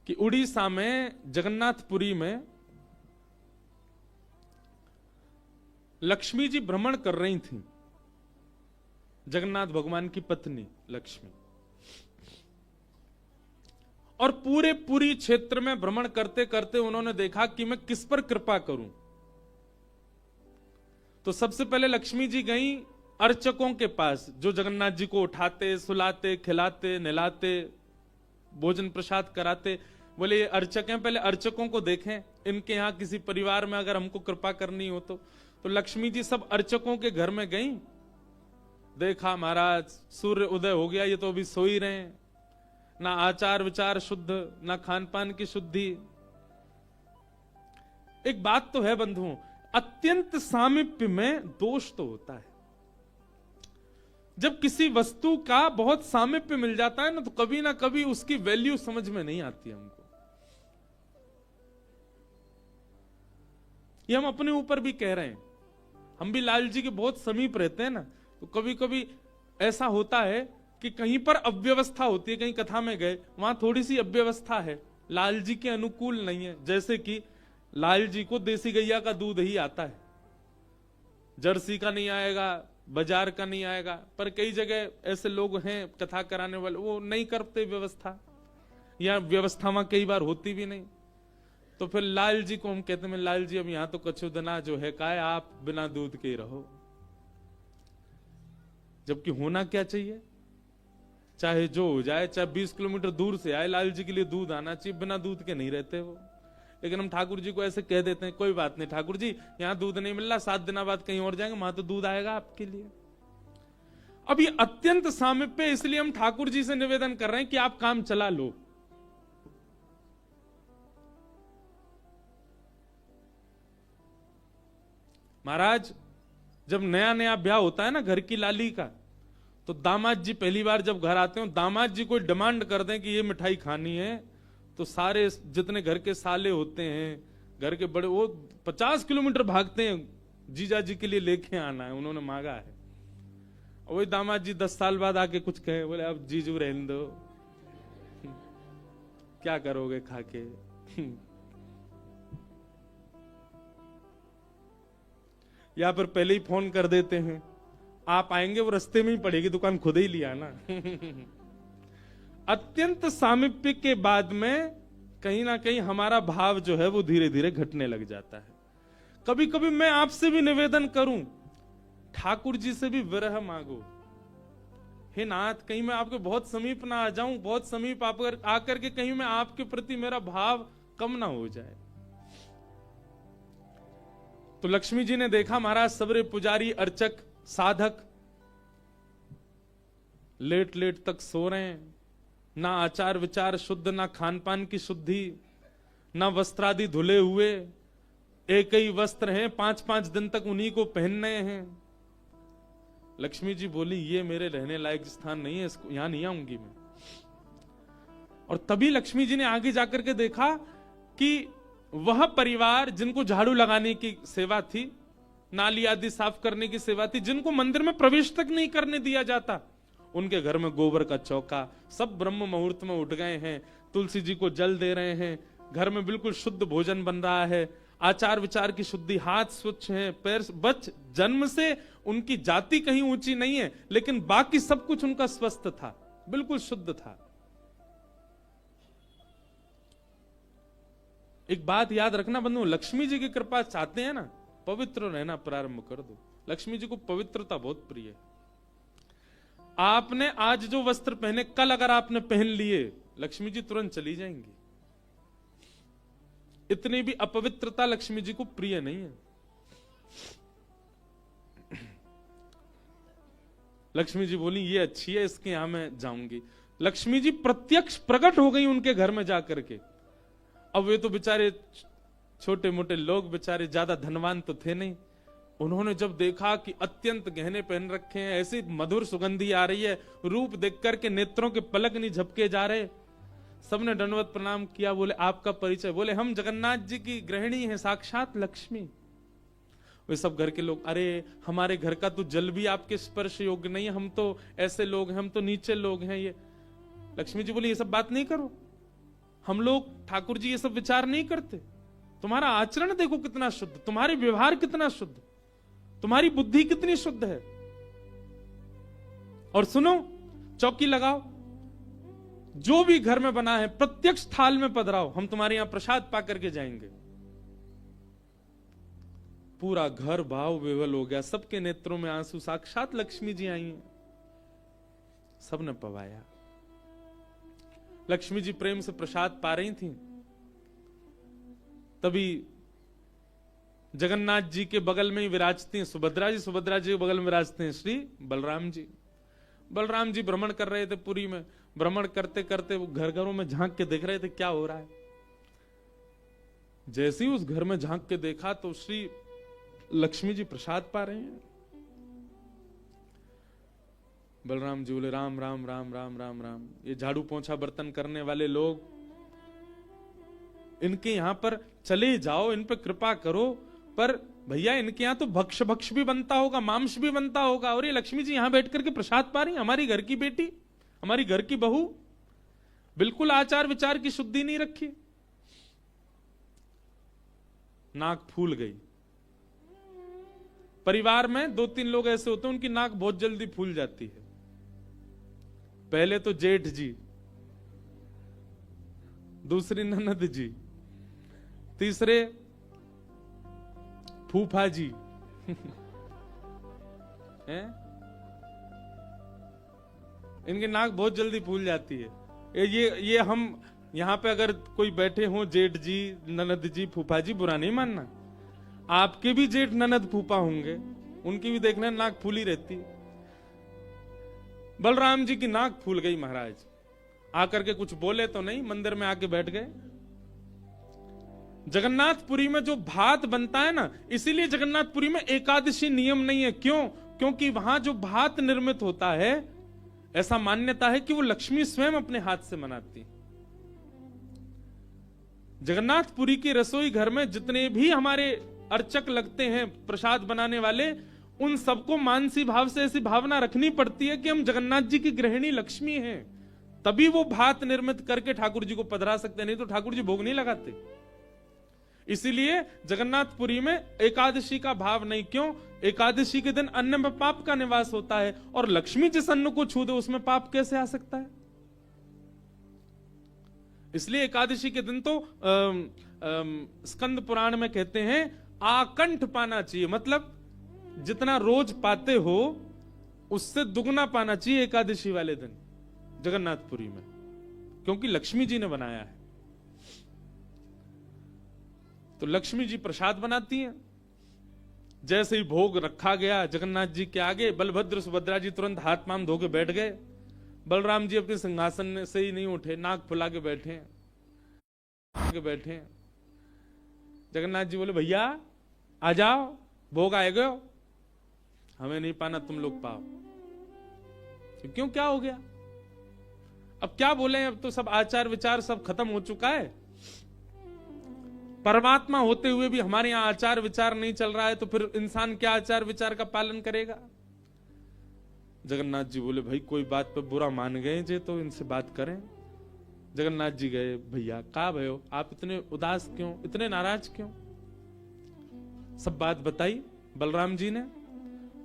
कि उड़ीसा में जगन्नाथपुरी में लक्ष्मी जी भ्रमण कर रही थी, जगन्नाथ भगवान की पत्नी लक्ष्मी, और पूरी क्षेत्र में भ्रमण करते करते उन्होंने देखा कि मैं किस पर कृपा करूं। तो सबसे पहले लक्ष्मी जी गई अर्चकों के पास, जो जगन्नाथ जी को उठाते, सुलाते, खिलाते, नहलाते, भोजन प्रसाद कराते। बोले ये अर्चक हैं, पहले अर्चकों को देखें, इनके यहां किसी परिवार में अगर हमको कृपा करनी हो तो लक्ष्मी जी सब अर्चकों के घर में गई। देखा महाराज सूर्य उदय हो गया, ये तो अभी सो ही रहे हैं, ना आचार विचार शुद्ध, ना खान पान की शुद्धि। एक बात तो है बंधुओं, अत्यंत सामीप्य में दोष तो होता है। जब किसी वस्तु का बहुत सामीप्य मिल जाता है ना, तो कभी ना कभी उसकी वैल्यू समझ में नहीं आती हमको। ये हम अपने ऊपर भी कह रहे हैं, हम भी लाल जी के बहुत समीप रहते हैं ना, तो कभी कभी ऐसा होता है कि कहीं पर अव्यवस्था होती है, कहीं कथा में गए वहां थोड़ी सी अव्यवस्था है, लाल जी के अनुकूल नहीं है। जैसे कि लाल जी को देसी गैया का दूध ही आता है, जर्सी का नहीं आएगा, बाजार का नहीं आएगा। पर कई जगह ऐसे लोग हैं कथा कराने वाले, वो नहीं करते व्यवस्था, या व्यवस्था वहां कई बार होती भी नहीं। तो फिर लाल जी को हम कहते हैं, लाल जी अब यहां तो कछु दना जो है का है, आप बिना दूध के ही रहो। जबकि होना क्या चाहिए, चाहे जो हो जाए, चाहे 20 किलोमीटर दूर से आए, लाल जी के लिए दूध आना चाहिए, बिना दूध के नहीं रहते वो। लेकिन हम ठाकुर जी को ऐसे कह देते हैं, कोई बात नहीं ठाकुर जी, यहां दूध नहीं मिल रहा, 7 दिन बाद कहीं और जाएंगे, वहां तो दूध आएगा आपके लिए। अब ये अत्यंत सामीप्य, इसलिए हम ठाकुर जी से निवेदन कर रहे हैं कि आप काम चला लो। महाराज जब नया नया ब्याह होता है ना घर की लाली का, तो दामाद जी पहली बार जब घर आते हो, दामाद जी कोई डिमांड कर दें कि ये मिठाई खानी है, तो सारे जितने घर के साले होते हैं, घर के बड़े, वो 50 किलोमीटर भागते हैं, जीजा जी के लिए लेके आना है, उन्होंने मांगा है। वही दामाद जी 10 साल बाद आके कुछ कहे, बोले अब जीजू रहने दो, क्या करोगे खाके। या फिर पहले ही फोन कर देते हैं, आप आएंगे, वो रास्ते में ही पड़ेगी दुकान, खुद ही लिया ना। अत्यंत सामीप्य के बाद में कहीं ना कहीं हमारा भाव जो है वो धीरे धीरे घटने लग जाता है। कभी कभी मैं आपसे भी निवेदन करूं, ठाकुर जी से भी विरह मांगो, हे नाथ कहीं मैं आपके बहुत समीप ना आ जाऊं, बहुत समीप आकर के कहीं मैं आपके प्रति मेरा भाव कम ना हो जाए। तो लक्ष्मी जी ने देखा महाराज सबरे पुजारी, अर्चक, साधक लेट लेट तक सो रहे हैं, ना आचार विचार शुद्ध, ना खान पान की शुद्धि, ना वस्त्रादि धुले हुए, एक ही वस्त्र हैं, 5-5 दिन तक उन्हीं को पहनने हैं। लक्ष्मी जी बोली ये मेरे रहने लायक स्थान नहीं है, इसको यहां नहीं आऊंगी मैं। और तभी लक्ष्मी जी ने आगे जाकर के देखा कि वह परिवार जिनको झाड़ू लगाने की सेवा थी, नाली आदि साफ करने की सेवा थी, जिनको मंदिर में प्रवेश तक नहीं करने दिया जाता, उनके घर में गोबर का चौका, सब ब्रह्म मुहूर्त में उठ गए हैं, तुलसी जी को जल दे रहे हैं, घर में बिल्कुल शुद्ध भोजन बन रहा है, आचार विचार की शुद्धि, हाथ स्वच्छ हैं, पैर बच, जन्म से उनकी जाति कहीं ऊंची नहीं है, लेकिन बाकी सब कुछ उनका स्वस्थ था, बिल्कुल शुद्ध था। एक बात याद रखना बंधु, लक्ष्मी जी की कृपा चाहते हैं ना, पवित्र रहना प्रारंभ कर दो। लक्ष्मी जी को पवित्रता बहुत प्रिय है। आपने आज जो वस्त्र पहने, कल अगर आपने पहन लिए, लक्ष्मी जी तुरंत चली जाएंगी। इतनी भी अपवित्रता लक्ष्मी जी को प्रिय नहीं है। लक्ष्मी जी बोली ये अच्छी है, इसके यहां मैं जाऊंगी। लक्ष्मी जी प्रत्यक्ष प्रकट हो गई उनके घर में जाकर के। अब वे तो बेचारे छोटे मोटे लोग, बेचारे ज्यादा धनवान तो थे नहीं। उन्होंने जब देखा कि अत्यंत गहने पहन रखे हैं, ऐसी मधुर सुगंधी आ रही है, रूप देख करके नेत्रों के पलक नहीं झपके जा रहे, सबने दंडवत प्रणाम किया। बोले आपका परिचय? बोले हम जगन्नाथ जी की गृहिणी हैं, साक्षात लक्ष्मी। वे सब घर के लोग, अरे हमारे घर का तो जल भी आपके स्पर्श योग्य नहीं है, हम तो ऐसे लोग हैं, हम तो नीचे लोग हैं। ये लक्ष्मी जी बोली ये सब बात नहीं करो, हम लोग ठाकुर जी ये सब विचार नहीं करते। तुम्हारा आचरण देखो कितना शुद्ध, तुम्हारे व्यवहार कितना शुद्ध, तुम्हारी बुद्धि कितनी शुद्ध है। और सुनो, चौकी लगाओ, जो भी घर में बना है प्रत्यक्ष थाल में पधराओ, हम तुम्हारे यहां प्रसाद पा करके जाएंगे। पूरा घर भाव विवल हो गया, सबके नेत्रों में आंसू, साक्षात लक्ष्मी जी आई हैं, सबने पवाया। लक्ष्मी जी प्रेम से प्रसाद पा रही थी, तभी जगन्नाथ जी के बगल में ही विराजती हैं सुभद्रा जी, सुभद्रा जी के बगल में विराजते हैं श्री बलराम जी। बलराम जी भ्रमण कर रहे थे पुरी में, भ्रमण करते करते वो घर घरों में झांक के देख रहे थे क्या हो रहा है। जैसे ही उस घर में झांक के देखा तो श्री लक्ष्मी जी प्रसाद पा रहे हैं। बलराम जी बोले राम राम राम राम राम राम, ये झाड़ू पोंछा बर्तन करने वाले लोग, इनके यहां पर चले जाओ, इन पे कृपा करो, पर भैया इनके यहां तो भक्ष भक्ष भी बनता होगा, मांस भी बनता होगा, और ये लक्ष्मी जी यहां बैठ करके प्रसाद पा रही, हमारी घर की बेटी, हमारी घर की बहू, बिल्कुल आचार विचार की शुद्धि नहीं रखी। नाक फूल गई। परिवार में 2-3 लोग ऐसे होते हैं उनकी नाक बहुत जल्दी फूल जाती है। पहले तो जेठ जी, दूसरी ननद जी, तीसरे फूफा जी हैं? इनकी नाक बहुत जल्दी फूल जाती है। ये हम यहां पे अगर कोई बैठे हो, जेठ जी, ननद जी, फूफा जी, बुरा नहीं मानना, आपके भी जेठ ननद फूफा होंगे, उनकी भी देखना नाक फूली रहती। बलराम जी की नाक फूल गई महाराज, आकर के कुछ बोले तो नहीं, मंदिर में आके बैठ गए। जगन्नाथपुरी में जो भात बनता है ना, इसीलिए जगन्नाथपुरी में एकादशी नियम नहीं है। क्यों? क्योंकि वहां जो भात निर्मित होता है, ऐसा मान्यता है कि वो लक्ष्मी स्वयं अपने हाथ से बनाती। जगन्नाथपुरी की रसोई घर में जितने भी हमारे अर्चक लगते हैं, प्रसाद बनाने वाले, उन सबको मानसी भाव से ऐसी भावना रखनी पड़ती है कि हम जगन्नाथ जी की गृहिणी लक्ष्मी हैं, तभी वो भात निर्मित करके ठाकुर जी को पधरा सकते, नहीं तो ठाकुर जी भोग नहीं लगाते। इसीलिए जगन्नाथपुरी में एकादशी का भाव नहीं। क्यों? एकादशी के दिन अन्न में पाप का निवास होता है, और लक्ष्मी जिस अन्न को छू दे उसमें पाप कैसे आ सकता है? इसलिए एकादशी के दिन तो स्कंद पुराण में कहते हैं आकंठ पाना चाहिए, मतलब जितना रोज पाते हो उससे दुगना पाना चाहिए एकादशी वाले दिन जगन्नाथपुरी में, क्योंकि लक्ष्मी जी ने बनाया है। तो लक्ष्मी जी प्रसाद बनाती हैं। जैसे ही भोग रखा गया जगन्नाथ जी के आगे, बलभद्र सुभद्रा जी तुरंत हाथ पांव धो के बैठ गए। बलराम जी अपने सिंहासन से ही नहीं उठे, नाक फुला के बैठे हैं। जगन्नाथ जी बोले भैया आ जाओ, भोग आएगा, हमें नहीं पाना, तुम लोग पाओ। तो क्यों, क्या हो गया? अब क्या बोले, अब तो सब आचार विचार सब खत्म हो चुका है। परमात्मा होते हुए भी हमारे यहां आचार विचार नहीं चल रहा है, तो फिर इंसान क्या आचार विचार का पालन करेगा? जगन्नाथ जी बोले भाई कोई बात पे बुरा मान गए जे, तो इनसे बात करें। जगन्नाथ जी गए, भैया का भयो, आप इतने उदास क्यों, इतने नाराज क्यों? सब बात बताई बलराम जी ने।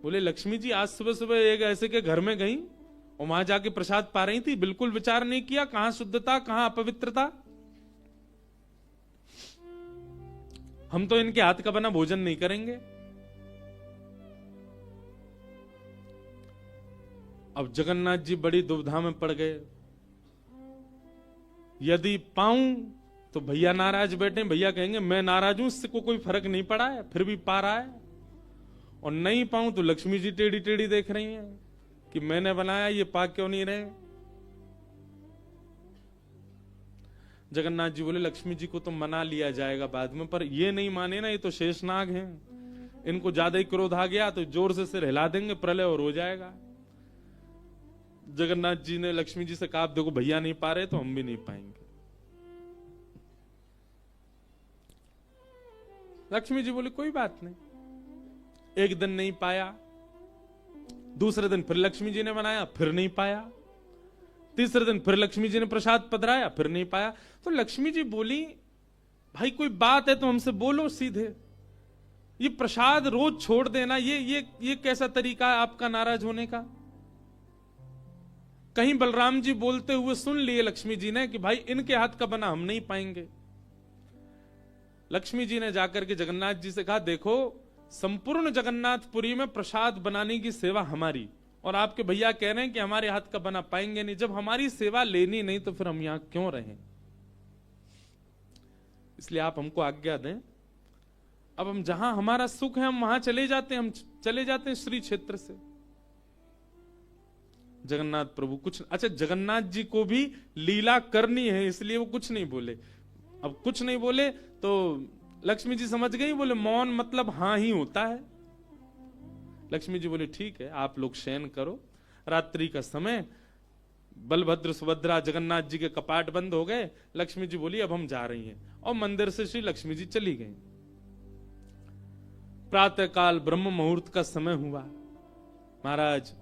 बोले लक्ष्मी जी आज सुबह सुबह एक ऐसे के घर में गई और वहां जाके प्रसाद पा रही थी, बिल्कुल विचार नहीं किया कहां शुद्धता कहां अपवित्रता। हम तो इनके हाथ का बना भोजन नहीं करेंगे। अब जगन्नाथ जी बड़ी दुविधा में पड़ गए। यदि पाऊं तो भैया नाराज बैठे, भैया कहेंगे मैं नाराज हूं, इससे को कोई फर्क नहीं पड़ा है, फिर भी पा रहा है। और नहीं पाऊं तो लक्ष्मी जी टेढ़ी टेढ़ी देख रही हैं कि मैंने बनाया, ये पा क्यों नहीं रहे। जगन्नाथ जी बोले लक्ष्मी जी को तो मना लिया जाएगा बाद में, पर ये नहीं माने ना, ये तो शेषनाग हैं, इनको ज्यादा ही क्रोध आ गया तो जोर से सिर हिला देंगे, प्रलय और हो जाएगा। जगन्नाथ जी ने लक्ष्मी जी से कहा देखो भैया नहीं पा रहे तो हम भी नहीं पाएंगे। लक्ष्मी जी बोले कोई बात नहीं। एक दिन नहीं पाया, दूसरे दिन फिर लक्ष्मी जी ने बनाया, फिर नहीं पाया, तीसरे दिन फिर लक्ष्मी जी ने प्रसाद पधराया, फिर नहीं पाया। तो लक्ष्मी जी बोली, भाई कोई बात है तो हमसे बोलो सीधे, ये प्रसाद रोज छोड़ देना, ये कैसा तरीका है आपका नाराज होने का। कहीं बलराम जी बोलते हुए सुन लिए लक्ष्मी जी ने कि भाई इनके हाथ का बना हम नहीं पाएंगे। लक्ष्मी जी ने जाकर के जगन्नाथ जी से कहा, देखो संपूर्ण जगन्नाथपुरी में प्रसाद बनाने की सेवा हमारी, और आपके भैया कह रहे हैं कि हमारे हाथ का बना पाएंगे नहीं। जब हमारी सेवा लेनी नहीं तो फिर हम यहां क्यों रहें, इसलिए आप हमको आज्ञा दें। अब हम जहां हमारा सुख है हम वहां चले जाते हैं, हम चले जाते हैं श्री क्षेत्र से। जगन्नाथ प्रभु कुछ, अच्छा जगन्नाथ जी को भी लीला करनी है इसलिए वो कुछ नहीं बोले। अब कुछ नहीं बोले तो लक्ष्मी जी समझ गई, बोले मौन मतलब हां ही होता है। लक्ष्मी जी बोले ठीक है, आप लोग शयन करो। रात्रि का समय, बलभद्र सुभद्रा जगन्नाथ जी के कपाट बंद हो गए। लक्ष्मी जी बोली अब हम जा रही हैं, और मंदिर से श्री लक्ष्मी जी चली गई। प्रातः काल ब्रह्म मुहूर्त का समय हुआ। महाराज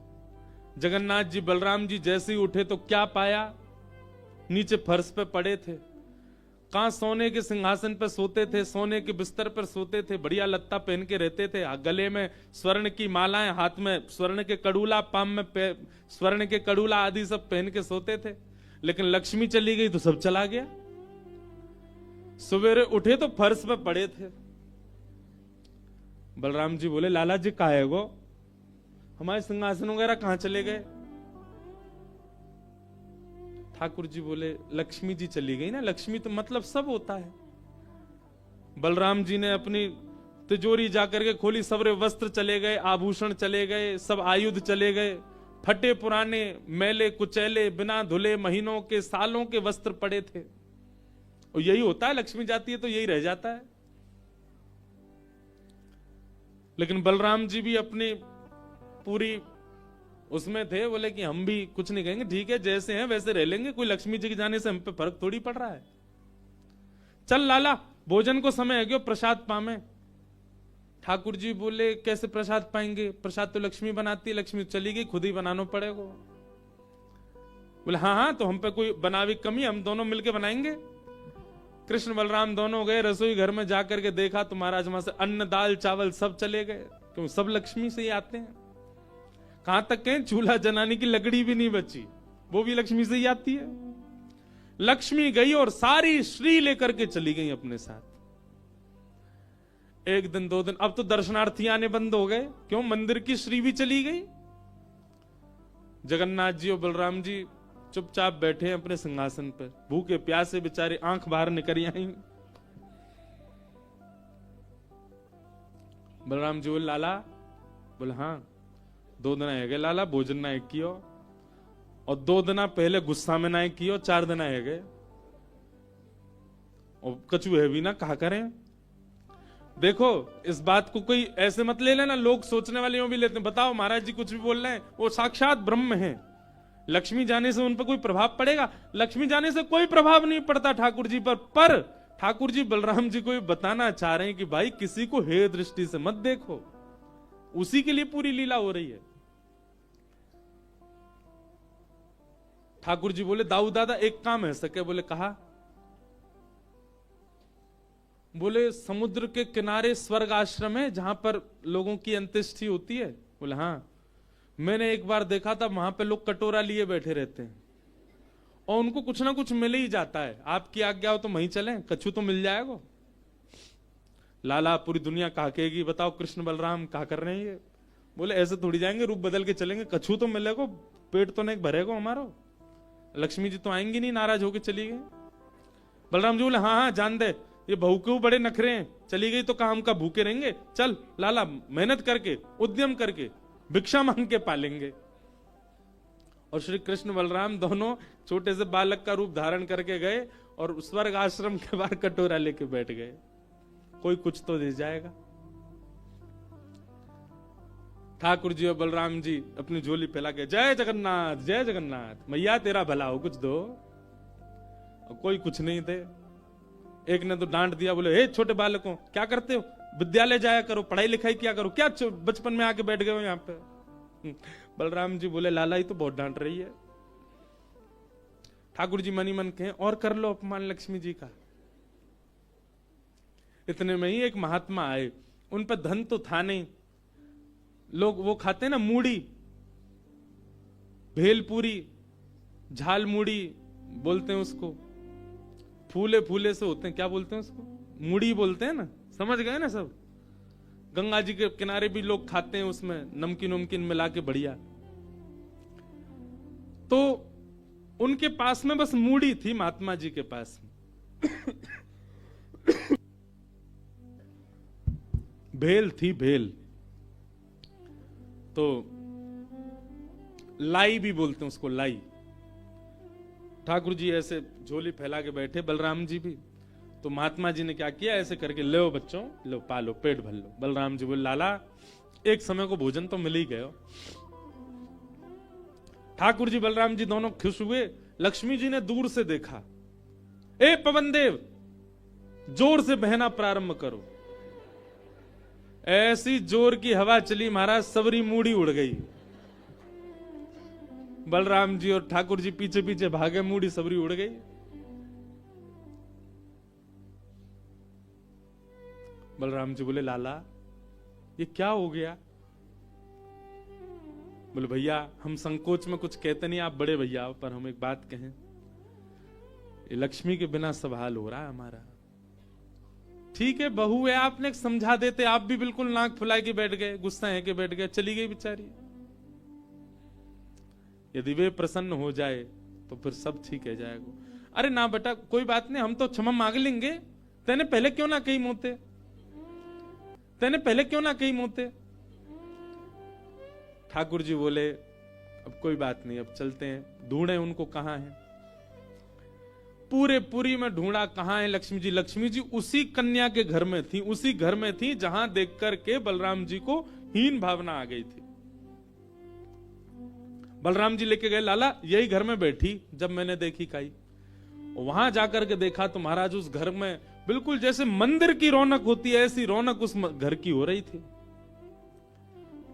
जगन्नाथ जी बलराम जी जैसे ही उठे तो क्या पाया, नीचे फर्श पे पड़े थे। कहां सोने के सिंहासन पर सोते थे, सोने के बिस्तर पर सोते थे, बढ़िया लत्ता पहन के रहते थे, गले में स्वर्ण की मालाएं, हाथ में स्वर्ण के कड़ूला, पाम में स्वर्ण के कड़ूला आदि सब पहन के सोते थे। लेकिन लक्ष्मी चली गई तो सब चला गया। सवेरे उठे तो फर्श पे पड़े थे। बलराम जी बोले, लाला जी कहाँ है वो, हमारे सिंहासन वगैरह कहां चले गए। ठाकुर जी बोले, लक्ष्मी जी चली गई ना, लक्ष्मी तो मतलब सब होता है। बलराम जी ने अपनी तिजोरी जाकर के खोली, सबरे वस्त्र चले गए, आभूषण चले गए, सब आयुध चले गए, फटे पुराने मैले कुचैले बिना धुले महीनों के सालों के वस्त्र पड़े थे। और यही होता है, लक्ष्मी जाती है तो यही रह जाता है। लेकिन बलराम जी भी अपनी पूरी उसमें थे, बोले कि हम भी कुछ नहीं कहेंगे, ठीक है जैसे हैं वैसे रह लेंगे, कोई लक्ष्मी जी के जाने से हम पे फर्क थोड़ी पड़ रहा है। चल लाला भोजन को समय है, प्रसाद पामे। ठाकुर जी बोले, कैसे प्रसाद पाएंगे, प्रसाद तो लक्ष्मी बनाती है, लक्ष्मी चली गई, खुद ही बनाना पड़ेगा। बोले हाँ हाँ, तो हम पे कोई बनावी कमी, हम दोनों मिलके बनाएंगे। कृष्ण बलराम दोनों गए रसोई घर में, जाकर के देखा तो महाराज वहां से अन्न दाल चावल सब चले गए, क्यों सब लक्ष्मी से ही आते हैं। कहां तक कहें, चूल्हा जलाने की लकड़ी भी नहीं बची, वो भी लक्ष्मी से ही आती है। लक्ष्मी गई और सारी श्री लेकर के चली गई अपने साथ। एक दिन दो दिन, अब तो दर्शनार्थी आने बंद हो गए, क्यों, मंदिर की श्री भी चली गई। जगन्नाथ जी और बलराम जी चुपचाप बैठे हैं अपने सिंहासन पर, भूखे प्यासे बेचारे, आंख बाहर निकल आई। बलराम जी बोले, लाला, बोले हाँ, 2 दिन है गए लाला, भोजन ना एक कियो, और 2 दिन पहले गुस्सा में ना कियो, 4 दिन है गए, और कछु है भी ना, कहा करें। देखो इस बात को कोई ऐसे मत ले लेना, लोग सोचने वाले यूं भी लेते हैं, बताओ महाराज जी कुछ भी बोल रहे हैं, वो साक्षात ब्रह्म है, लक्ष्मी जाने से उन पर कोई प्रभाव पड़ेगा, लक्ष्मी जाने से कोई प्रभाव नहीं पड़ता ठाकुर जी पर ठाकुर जी बलराम जी को बताना चाह रहे हैं कि भाई किसी को हेय दृष्टि से मत देखो, उसी के लिए पूरी लीला हो रही है। ठाकुर जी बोले, दाऊ दादा एक काम है सके, बोले कहा, बोले समुद्र के किनारे स्वर्ग आश्रम है जहां पर लोगों की अंत्येष्टि होती है। बोले हाँ, मैंने एक बार देखा था, वहां पे लोग कटोरा लिए बैठे रहते हैं और उनको कुछ ना कुछ मिल ही जाता है, आपकी आज्ञा हो तो वहीं चलें, कछु तो मिल जाएगा। लाला पूरी दुनिया कहा कहेगी, बताओ कृष्ण बलराम कहा कर रहे हैं ये। बोले ऐसे थोड़ी जाएंगे, रूप बदल के चलेंगे, कछु तो मिलेगा, पेट तो नहीं भरेगा हमारा, लक्ष्मी जी तो आएंगी नहीं, नाराज होकर चली गई। बलराम जी बोले हाँ हाँ जान दे, ये बहू के बड़े नखरे हैं, चली गई तो काम का भूखे रहेंगे, चल लाला मेहनत करके उद्यम करके भिक्षा मांग के पालेंगे। और श्री कृष्ण बलराम दोनों छोटे से बालक का रूप धारण करके गए और स्वर्ग आश्रम के बाहर कटोरा लेके बैठ गए, कोई कुछ तो दे जाएगा। ठाकुर जी और बलराम जी अपनी झोली फैला के, जय जगन्नाथ जय जगन्नाथ, मैया तेरा भला हो, कुछ दो। और कोई कुछ नहीं थे। एक ने तो डांट दिया, बोले हे छोटे बालकों क्या करते हो, विद्यालय जाया करो, पढ़ाई लिखाई किया करो, क्या बचपन में आके बैठ गए हो यहाँ पे। बलराम जी बोले, लाला ही तो बहुत डांट रही है। ठाकुर जी मनी मन कहें और कर लो अपमान लक्ष्मी जी का। इतने में ही एक महात्मा आए, उन पर धन तो था नहीं, लोग वो खाते हैं ना मूढ़ी, भेलपूरी, झाल मूढ़ी बोलते हैं उसको, फूले फूले से होते हैं, क्या बोलते हैं उसको, मूढ़ी बोलते हैं ना, समझ गए ना सब। गंगा जी के किनारे भी लोग खाते हैं, उसमें नमकीन नमकीन मिला के बढ़िया। तो उनके पास में बस मूढ़ी थी, महात्मा जी के पास में भेल थी, भेल तो लाई भी बोलते हैं उसको, लाई। ठाकुर जी ऐसे झोली फैला के बैठे, बलराम जी भी। तो महात्मा जी ने क्या किया, ऐसे करके लो बच्चों, लो पालो, पेट भर लो। बलराम जी बोले लाला एक समय को भोजन तो मिल ही गए। ठाकुर जी बलराम जी दोनों खुश हुए। लक्ष्मी जी ने दूर से देखा, ए पवन देव जोर से बहना प्रारंभ करो। ऐसी जोर की हवा चली महाराज, सबरी मूढ़ी उड़ गई। बलराम जी और ठाकुर जी पीछे पीछे भागे, मूढ़ी सबरी उड़ गई। बलराम जी बोले लाला ये क्या हो गया? बोले भैया हम संकोच में कुछ कहते नहीं, आप बड़े भैया हो, पर हम एक बात कहें, ये लक्ष्मी के बिना सब हाल हो रहा है हमारा। ठीक है बहू है, आपने समझा देते, आप भी बिल्कुल नाक फुला के बैठ गए, गुस्सा है के बैठ गए, चली गई बेचारी। यदि वे प्रसन्न हो जाए तो फिर सब ठीक है जाएगा। अरे ना बेटा कोई बात नहीं, हम तो क्षमा मांग लेंगे, तेने पहले क्यों ना कही मोते, तेने पहले क्यों ना कही मोते। ठाकुर जी बोले अब कोई बात नहीं, अब चलते हैं, ढूंढे उनको कहां है। पूरे पुरी में ढूंढा, कहां है लक्ष्मी जी। लक्ष्मी जी उसी कन्या के घर में थी, उसी घर में थी जहां देख करके बलराम जी को हीन भावना आ गई थी। बलराम जी लेके गए, लाला यही घर में बैठी जब मैंने देखी काई। वहां जाकर के देखा तो महाराज उस घर में बिल्कुल जैसे मंदिर की रौनक होती है, ऐसी रौनक उस घर की हो रही थी।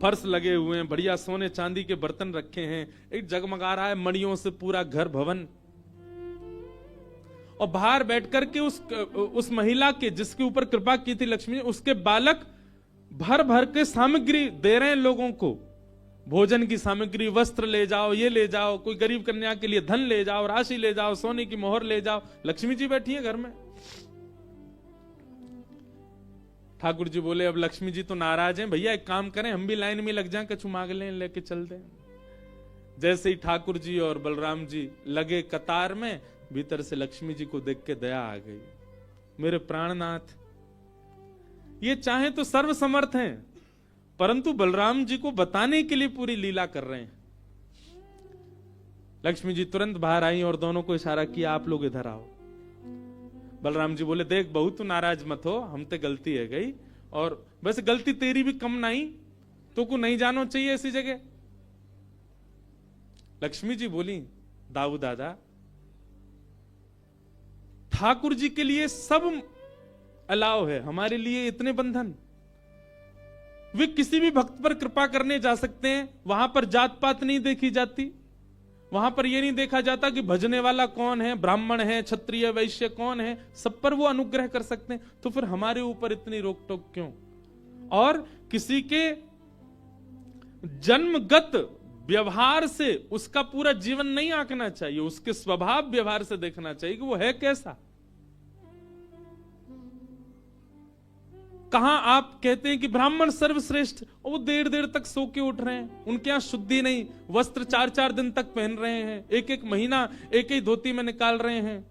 फर्श लगे हुए हैं, बढ़िया सोने चांदी के बर्तन रखे हैं, एक जगमगा रहा है मणियों से पूरा घर भवन। और बाहर बैठ करके उस महिला के जिसके ऊपर कृपा की थी लक्ष्मी, उसके बालक भर भर के सामग्री दे रहे हैं लोगों को, भोजन की सामग्री, वस्त्र ले जाओ, ये ले जाओ, कोई गरीब कन्या के लिए धन ले जाओ, राशि ले जाओ, सोने की मोहर ले जाओ। लक्ष्मी जी बैठी है घर में। ठाकुर जी बोले अब लक्ष्मी जी तो नाराज हैं, भैया एक काम करें हम भी लाइन में लग जाएं, कछु मांग लें, लेके चल दें। जैसे ही ठाकुर जी और बलराम जी लगे कतार में, भीतर से लक्ष्मी जी को देख के दया आ गई। मेरे प्राणनाथ ये चाहे तो सर्वसमर्थ हैं, परंतु बलराम जी को बताने के लिए पूरी लीला कर रहे हैं। लक्ष्मी जी तुरंत बाहर आई और दोनों को इशारा किया, आप लोग इधर आओ। बलराम जी बोले देख बहू तू नाराज मत हो, हम ते गलती है गई, और वैसे गलती तेरी भी कम नहीं, तो को नहीं जानो चाहिए ऐसी जगह। लक्ष्मी जी बोली दाऊ दादा ठाकुर जी के लिए सब अलाव है, हमारे लिए इतने बंधन। वे किसी भी भक्त पर कृपा करने जा सकते हैं, वहां पर जात पात नहीं देखी जाती, वहां पर यह नहीं देखा जाता कि भजने वाला कौन है, ब्राह्मण है, क्षत्रिय, वैश्य कौन है, सब पर वो अनुग्रह कर सकते हैं। तो फिर हमारे ऊपर इतनी रोक टोक क्यों? और किसी के जन्मगत व्यवहार से उसका पूरा जीवन नहीं आंकना चाहिए, उसके स्वभाव व्यवहार से देखना चाहिए कि वो है कैसा। कहां आप कहते हैं कि ब्राह्मण सर्वश्रेष्ठ, और वो देर देर तक सो के उठ रहे हैं, उनके यहां शुद्धि नहीं, वस्त्र 4-4 दिन तक पहन रहे हैं, एक महीना एक ही धोती में निकाल रहे हैं।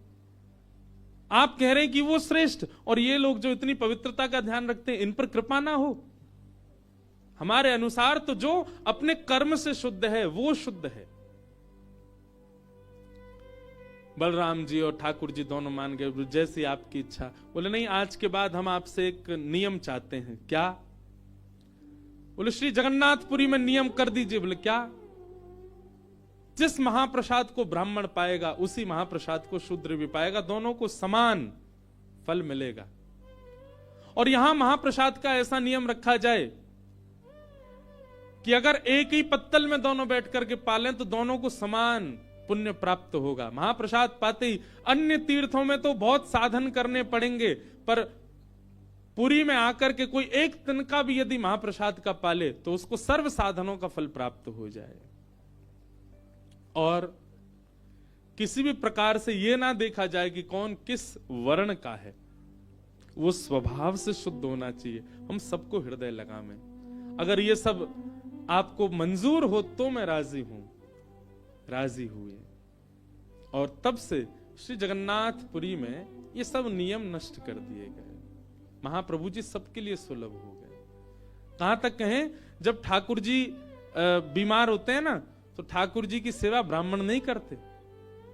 आप कह रहे हैं कि वो श्रेष्ठ, और ये लोग जो इतनी पवित्रता का ध्यान रखते हैं, इन पर कृपा ना हो। हमारे अनुसार तो जो अपने कर्म से शुद्ध है वो शुद्ध है। बलराम जी और ठाकुर जी दोनों मान गए, जैसी आपकी इच्छा। बोले नहीं, आज के बाद हम आपसे एक नियम चाहते हैं। क्या? बोले श्री जगन्नाथपुरी में नियम कर दीजिए। बोले क्या? जिस महाप्रसाद को ब्राह्मण पाएगा उसी महाप्रसाद को शूद्र भी पाएगा, दोनों को समान फल मिलेगा। और यहां महाप्रसाद का ऐसा नियम रखा जाए कि अगर एक ही पत्तल में दोनों बैठ करके पालें तो दोनों को समान पुण्य प्राप्त होगा। महाप्रसाद पाते ही, अन्य तीर्थों में तो बहुत साधन करने पड़ेंगे, पर पुरी में आकर के कोई एक तिनका भी यदि महाप्रसाद का पाले तो उसको सर्व साधनों का फल प्राप्त हो जाए। और किसी भी प्रकार से यह ना देखा जाए कि कौन किस वर्ण का है, वो स्वभाव से शुद्ध होना चाहिए। हम सबको हृदय लगावें। अगर ये सब आपको मंजूर हो तो मैं राजी हूं। राजी हुए और तब से श्री जगन्नाथपुरी में ये सब नियम नष्ट कर दिए गए। महाप्रभु जी सबके लिए सुलभ हो गए। कहां तक कहें, जब ठाकुर जी बीमार होते हैं ना, तो ठाकुर जी की सेवा ब्राह्मण नहीं करते,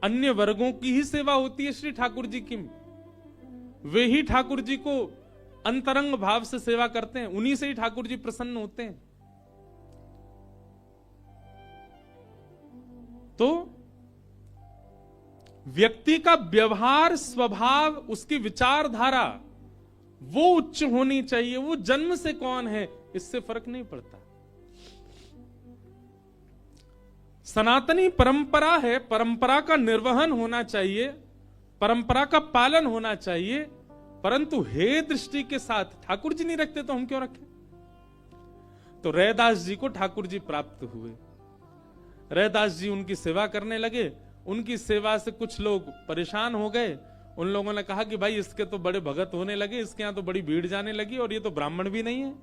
अन्य वर्गों की ही सेवा होती है श्री ठाकुर जी की। वे ही ठाकुर जी को अंतरंग भाव से सेवा करते हैं, उन्हीं से ही ठाकुर जी प्रसन्न होते हैं। तो व्यक्ति का व्यवहार, स्वभाव, उसकी विचारधारा वो उच्च होनी चाहिए। वो जन्म से कौन है इससे फर्क नहीं पड़ता। सनातनी परंपरा है, परंपरा का निर्वहन होना चाहिए, परंपरा का पालन होना चाहिए, परंतु हे दृष्टि के साथ ठाकुर जी नहीं रखते तो हम क्यों रखें। तो रैदास जी को ठाकुर जी प्राप्त हुए। रैदास जी उनकी सेवा करने लगे। उनकी सेवा से कुछ लोग परेशान हो गए। उन लोगों ने कहा कि भाई इसके तो बड़े भगत होने लगे, इसके यहां तो बड़ी भीड़ जाने लगी, और ये तो ब्राह्मण भी नहीं है।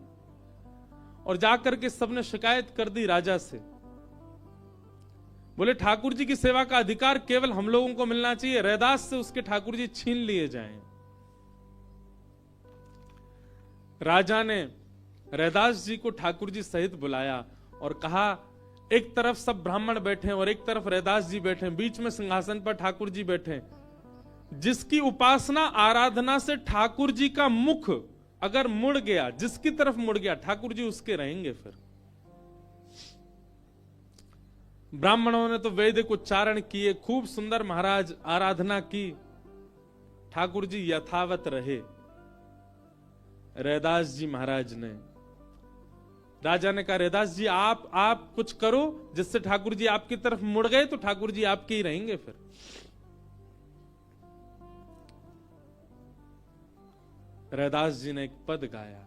और जाकर के सबने शिकायत कर दी राजा से। बोले ठाकुर जी की सेवा का अधिकार केवल हम लोगों को मिलना चाहिए, रैदास से उसके ठाकुर जी छीन लिए जाएं। राजा ने रैदास जी को ठाकुर जी सहित बुलाया और कहा, एक तरफ सब ब्राह्मण बैठे और एक तरफ रैदास जी बैठे, बीच में सिंहासन पर ठाकुर जी बैठे। जिसकी उपासना आराधना से ठाकुर जी का मुख अगर मुड़ गया, जिसकी तरफ मुड़ गया, ठाकुर जी उसके रहेंगे। फिर ब्राह्मणों ने तो वैदिक उच्चारण किए, खूब सुंदर महाराज आराधना की, ठाकुर जी यथावत रहे। रैदास जी महाराज ने, राजा ने कहा, रैदास जी आप कुछ करो जिससे ठाकुर जी आपकी तरफ मुड़ गए तो ठाकुर जी आपके ही रहेंगे। फिर रैदास जी ने एक पद गाया,